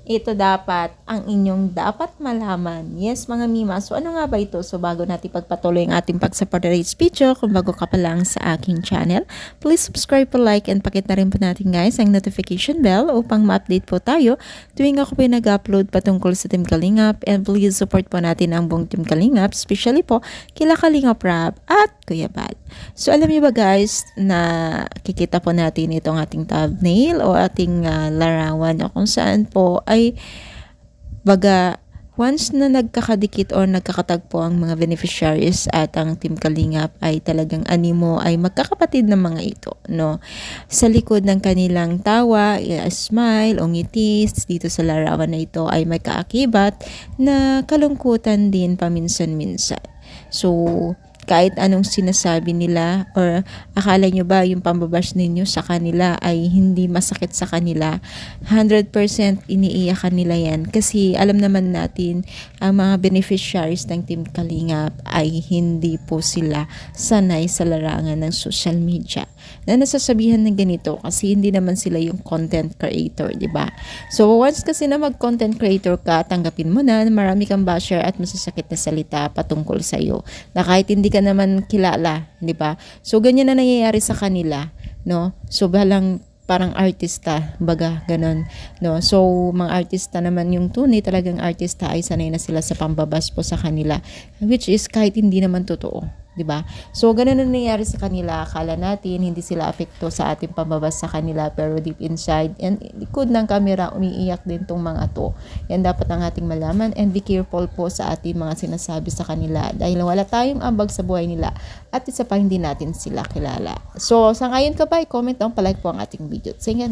Ito dapat ang inyong dapat malaman. Yes, mga Mima. So, ano nga ba ito? So, bago natin pagpatuloy ang ating pag-support today's video, kung bago ka pa lang sa aking channel, please subscribe po, like, and pakita rin po natin guys ang notification bell upang ma-update po tayo tuwing ako po nag-upload patungkol sa Team Kalingap. And please support po natin ang buong Team Kalingap, especially po kila Kalingap Rab at Kuya Bal. So, alam niyo ba guys na kikita po natin itong ating thumbnail o ating larawan o kung saan po ay baga once na nagkakadikit o nagkakatagpo ang mga beneficiaries at ang Team Kalingap ay talagang animo ay magkakapatid ng mga ito, no? Sa likod ng kanilang tawa, smile o ngiti dito sa larawan na ito ay may kaakibat na kalungkutan din paminsan-minsan. So, kahit anong sinasabi nila or akala nyo ba yung pambabash ninyo sa kanila ay hindi masakit sa kanila, 100% iniiyakan nila yan kasi alam naman natin ang mga beneficiaries ng Team Kalingap ay hindi po sila sanay sa larangan ng social media na nasasabihan ng ganito kasi hindi naman sila yung content creator, di ba? So once kasi na mag-content creator ka, tanggapin mo na marami kang basher at masasakit na salita patungkol sa iyo na kahit hindi ka naman kilala, di ba? So ganyan na nangyayari sa kanila, no? So parang artista, baga ganon, no? So mga artista naman yung tunay talagang artista ay sanay na sila sa pambabas po sa kanila, which is kahit hindi naman totoo, di ba? So ganun na nangyayari sa kanila, akala natin hindi sila apekto sa ating pambabas sa kanila pero deep inside and likod ng camera umiiyak din tong mga to. Yan dapat ang ating malaman and be careful po sa ating mga sinasabi sa kanila dahil wala tayong ambag sa buhay nila at isa pa hindi natin sila kilala. So sa ngayon ka ba, i-comment down, palike po ang ating video. Sige,